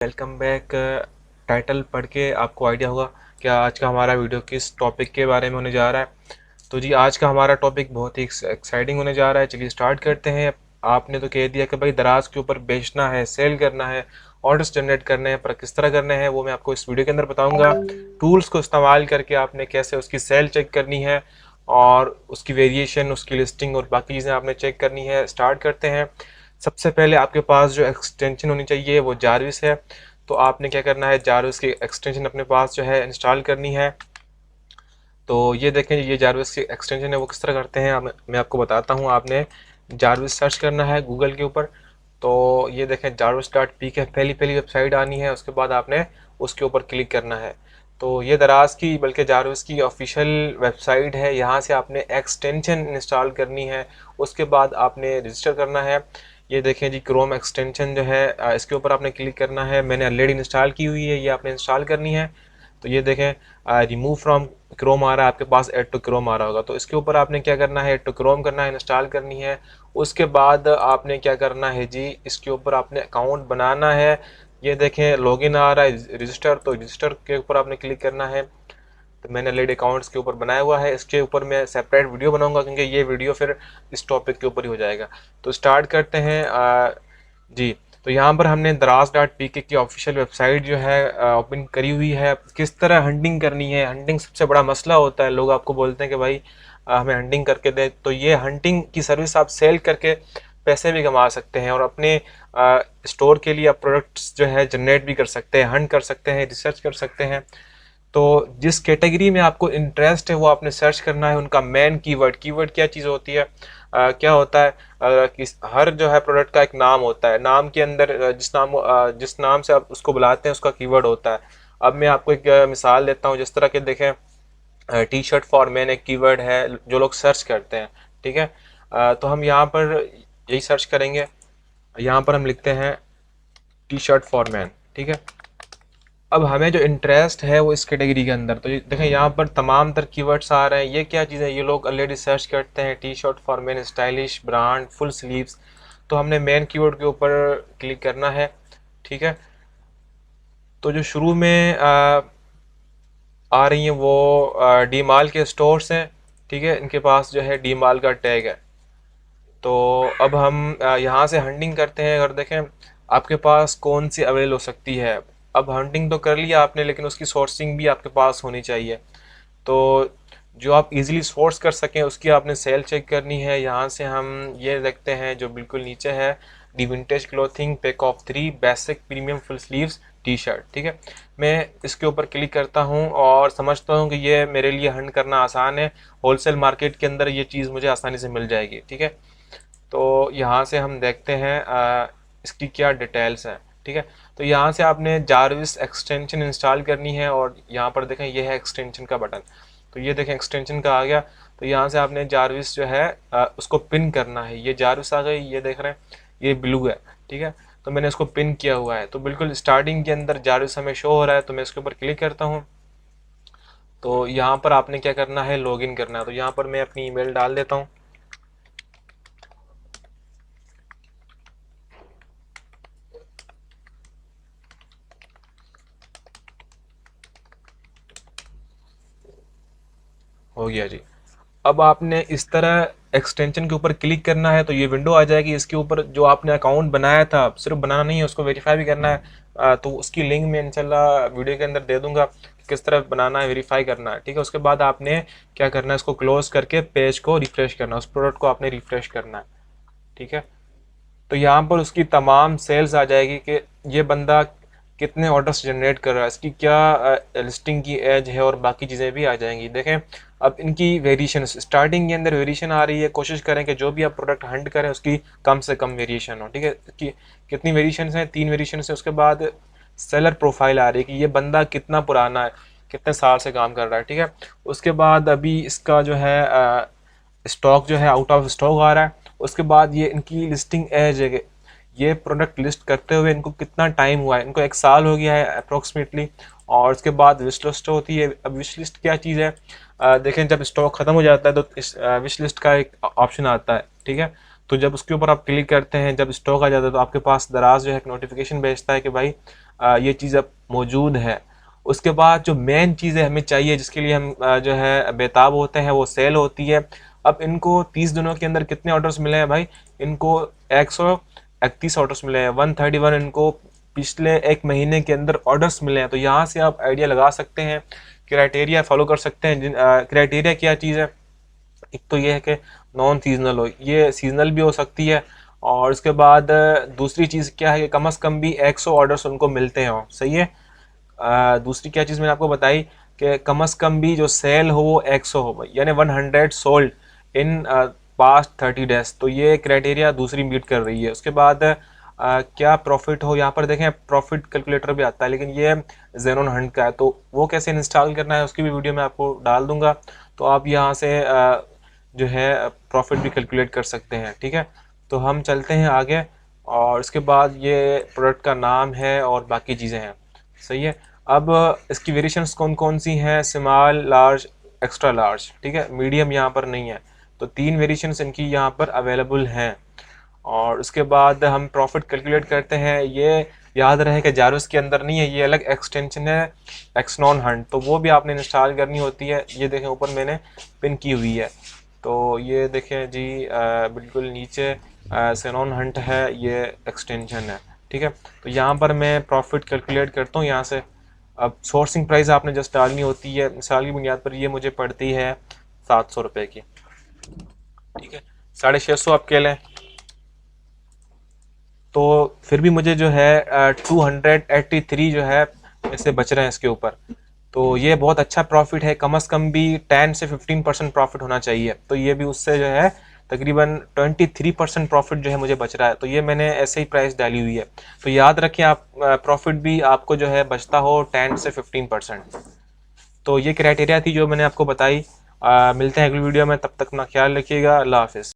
Welcome back. Title पढ़ के आपको आइडिया होगा कि आज का हमारा वीडियो किस टॉपिक के बारे में होने जा रहा है। तो जी आज का हमारा टॉपिक बहुत ही एक्साइटिंग होने जा रहा है। चलिए स्टार्ट करते हैं। आपने तो कह दिया कि भाई दराज के ऊपर बेचना है, सेल करना है, ऑर्डर्स जनरेट करने हैं, पर किस तरह करने हैं वो मैं आपको इस वीडियो के अंदर बताऊंगा। टूल्स को इस्तेमाल करके आपने कैसे उसकी सेल चेक करनी है और उसकी वेरिएशन, उसकी लिस्टिंग और बाकी चीज़ें आपने चेक करनी है। स्टार्ट करते हैं। सबसे पहले आपके पास जो एक्सटेंशन होनी चाहिए वो जारविस है। तो आपने क्या करना है, जारविस की एक्सटेंशन अपने पास जो है इंस्टॉल करनी है। तो ये देखें, ये जारविस की एक्सटेंशन है वो किस तरह करते हैं मैं आपको बताता हूँ। आपने जारविस सर्च करना है गूगल के ऊपर। तो ये देखें जारविस डॉट पी के पहली पहली वेबसाइट आनी है, उसके बाद आपने उसके ऊपर क्लिक करना है। तो ये दराज की बल्कि जारविस की ऑफिशियल वेबसाइट है। यहाँ से आपने एक्सटेंशन इंस्टॉल करनी है, उसके बाद आपने रजिस्टर करना है। ये देखें जी, क्रोम एक्सटेंशन जो है इसके ऊपर आपने क्लिक करना है। मैंने ऑलरेडी इंस्टॉल की हुई है, ये आपने इंस्टॉल करनी है। तो ये देखें रिमूव फ्रॉम क्रोम आ रहा है आपके पास, ऐड टू क्रोम आ रहा होगा। तो इसके ऊपर आपने क्या करना है, ऐड टू क्रोम करना है, इंस्टॉल करनी है। उसके बाद आपने क्या करना है जी, इसके ऊपर आपने अकाउंट बनाना है। ये देखें लॉगिन आ रहा है, रजिस्टर, तो रजिस्टर के ऊपर आपने क्लिक करना है। तो मैंने ऑलरेडी अकाउंट्स के ऊपर बनाया हुआ है। इसके ऊपर मैं सेपरेट वीडियो बनाऊंगा क्योंकि ये वीडियो फिर इस टॉपिक के ऊपर ही हो जाएगा। तो स्टार्ट करते हैं जी। तो यहाँ पर हमने दराज डॉट पी के की ऑफिशियल वेबसाइट जो है ओपन करी हुई है। किस तरह हंटिंग करनी है, हंटिंग सबसे बड़ा मसला होता है। लोग आपको बोलते हैं कि भाई हमें हंटिंग करके दे। तो ये हंटिंग की सर्विस आप सेल करके पैसे भी कमा सकते हैं और अपने स्टोर के लिए आप प्रोडक्ट्स जो है जनरेट भी कर सकते हैं, हंट कर सकते हैं, रिसर्च कर सकते हैं। तो जिस कैटेगरी में आपको इंटरेस्ट है वो आपने सर्च करना है। उनका मेन कीवर्ड, कीवर्ड क्या चीज़ होती है, क्या होता है, हर जो है प्रोडक्ट का एक नाम होता है। नाम के अंदर जिस नाम से आप उसको बुलाते हैं उसका कीवर्ड होता है। अब मैं आपको एक मिसाल देता हूँ। जिस तरह के देखें, टी शर्ट फॉर मैन एक कीवर्ड है जो लोग सर्च करते हैं। ठीक है, तो हम यहाँ पर यही सर्च करेंगे। यहाँ पर हम लिखते हैं टी शर्ट फॉर मैन। ठीक है, अब हमें जो इंटरेस्ट है वो इस कैटेगरी के अंदर। तो देखें यहाँ पर तमाम तर कीवर्ड्स आ रहे हैं। ये क्या चीज़ है, ये लोग ऑलरेडी सर्च करते हैं, T shirt for main, stylish, brand, full sleeves. तो हमने मेन कीवर्ड के ऊपर क्लिक करना है। ठीक है, तो जो शुरू में आ रही हैं वो डी माल के स्टोर्स हैं। ठीक है, इनके पास जो है डी माल का टैग है। तो अब हम यहाँ से हंटिंग करते हैं। अगर देखें आपके पास कौन सी अवेलेबल हो सकती है। अब हंटिंग तो कर लिया आपने, लेकिन उसकी सोर्सिंग भी आपके पास होनी चाहिए। तो जो आप इजीली सोर्स कर सकें उसकी आपने सेल चेक करनी है। यहाँ से हम ये देखते हैं जो बिल्कुल नीचे है, the vintage clothing pack of 3 basic premium full sleeves T shirt. ठीक है, मैं इसके ऊपर क्लिक करता हूँ और समझता हूँ कि ये मेरे लिए हंट करना आसान है। होलसेल मार्केट के अंदर ये चीज़ मुझे आसानी से मिल जाएगी। ठीक है, तो यहाँ से हम देखते हैं इसकी क्या डिटेल्स हैं। ठीक है, तो यहाँ से आपने जारविस एक्सटेंशन इंस्टॉल करनी है और यहाँ पर देखें ये है एक्सटेंशन का बटन। तो ये देखें एक्सटेंशन का आ गया। तो यहाँ से आपने जारविस जो है उसको पिन करना है। ये जारविस आ गई, ये देख रहे हैं ये ब्लू है। ठीक है, तो मैंने इसको पिन किया हुआ है। तो बिल्कुल स्टार्टिंग के अंदर जारविस हमें शो हो रहा है। तो मैं इसके ऊपर क्लिक करता हूँ। तो यहाँ पर आपने क्या करना है, लॉगिन करना है। तो यहाँ पर मैं अपनी ईमेल डाल देता हूँ। हो गया जी। अब आपने इस तरह एक्सटेंशन के ऊपर क्लिक करना है तो ये विंडो आ जाएगी। इसके ऊपर जो आपने अकाउंट बनाया था, सिर्फ बनाना नहीं है, उसको वेरीफाई भी करना है। तो उसकी लिंक मैं इंशाल्लाह वीडियो के अंदर दे दूंगा कि किस तरह बनाना है, वेरीफाई करना है। ठीक है, उसके बाद आपने क्या करना है, इसको क्लोज करके पेज को रिफ्रेश करना है, उस प्रोडक्ट को आपने रिफ्रेश करना है। ठीक है, तो यहाँ पर उसकी तमाम सेल्स आ जाएगी कि ये बंदा कितने ऑर्डर्स जनरेट कर रहा है, इसकी क्या लिस्टिंग की एज है और बाकी चीज़ें भी आ जाएंगी। देखें अब इनकी वेरिएशन स्टार्टिंग के अंदर वेरिएशन आ रही है। कोशिश करें कि जो भी आप प्रोडक्ट हंट करें उसकी कम से कम वेरिएशन हो। ठीक है, कि कितनी वेरिएशन हैं, 3 वेरिएशन है। उसके बाद सेलर प्रोफाइल आ रही है कि ये बंदा कितना पुराना है, कितने साल से काम कर रहा है। ठीक है, उसके बाद अभी इसका जो है स्टॉक जो है आउट ऑफ स्टॉक आ रहा है। उसके बाद ये इनकी लिस्टिंग एज है, ये प्रोडक्ट लिस्ट करते हुए इनको कितना टाइम हुआ है, इनको 1 साल हो गया है अप्रोक्सीमेटली। और उसके बाद विश लिस्ट होती है। अब विश लिस्ट क्या चीज़ है, देखें जब स्टॉक ख़त्म हो जाता है तो इस विश लिस्ट का एक ऑप्शन आता है। ठीक है, तो जब उसके ऊपर आप क्लिक करते हैं, जब स्टॉक आ जाता है तो आपके पास दराज जो है एक नोटिफिकेशन भेजता है कि भाई ये चीज़ अब मौजूद है। उसके बाद जो मेन चीज़ें हमें चाहिए, जिसके लिए हम जो है बेताब होते हैं, वो सेल होती है। अब इनको 30 दिनों के अंदर कितने ऑर्डर्स मिले हैं भाई? इनको 131 ऑर्डर्स मिले हैं, 131 इनको पिछले एक महीने के अंदर ऑर्डर्स मिले हैं। तो यहाँ से आप आइडिया लगा सकते हैं, क्राइटेरिया फॉलो कर सकते हैं। क्राइटेरिया क्या चीज़ है? एक तो ये है कि नॉन सीजनल हो, ये सीजनल भी हो सकती है। और उसके बाद दूसरी चीज़ क्या है कि कम से कम भी 100 ऑर्डर्स उनको मिलते हो, सही है। दूसरी क्या चीज़ मैंने आपको बताई कि कम से कम भी जो सेल हो वो 100 हो, यानी 100 सोल्ड इन पास्ट 30 डेज। तो ये क्राइटेरिया दूसरी मीट कर रही है। उसके बाद क्या प्रॉफिट हो, यहाँ पर देखें प्रॉफिट कैलकुलेटर भी आता है, लेकिन ये जेनोन हंट का है। तो वो कैसे इंस्टॉल करना है उसकी भी वीडियो मैं आपको डाल दूंगा। तो आप यहाँ से जो है प्रॉफिट भी कैलकुलेट कर सकते हैं, ठीक है। तो हम चलते हैं आगे, और इसके बाद ये प्रोडक्ट का नाम है और बाकी चीज़ें हैं, सही है। अब इसकी वेरिएशंस कौन कौन सी हैं? स्मॉल, लार्ज, एक्स्ट्रा लार्ज, ठीक है। मीडियम यहाँ पर नहीं है। तो 3 वेरिएशंस इनकी यहाँ पर अवेलेबल हैं। और उसके बाद हम प्रॉफिट कैलकुलेट करते हैं। ये याद रहे कि जारूस के अंदर नहीं है, ये अलग एक्सटेंशन है एक्सनॉन हंट, तो वो भी आपने इंस्टॉल करनी होती है। ये देखें ऊपर मैंने पिन की हुई है। तो ये देखें जी, बिल्कुल नीचे सेनॉन हंट है, ये एक्सटेंशन है, ठीक है। तो यहाँ पर मैं प्रॉफिट कैलकुलेट करता हूँ यहाँ से। अब सोर्सिंग प्राइस आपने जस्ट डालनी होती है। मिसाल की बुनियाद पर ये मुझे पड़ती है 700 रुपये की, ठीक है। 650 आप कह लें, तो फिर भी मुझे जो है 283 जो है ऐसे बच रहे हैं इसके ऊपर। तो ये बहुत अच्छा प्रॉफिट है। कम से कम भी 10 से 15% प्रॉफिट होना चाहिए। तो ये भी उससे जो है तकरीबन 23% प्रॉफिट जो है मुझे बच रहा है। तो ये मैंने ऐसे ही प्राइस डाली हुई है। तो याद रखें आप, प्रॉफिट भी आपको जो है बचता हो 10 से 15%। तो ये क्राइटेरिया थी जो मैंने आपको बताई। मिलते हैं अगली वीडियो में, तब तक अपना ख्याल रखिएगा। अल्लाह हाफिज़।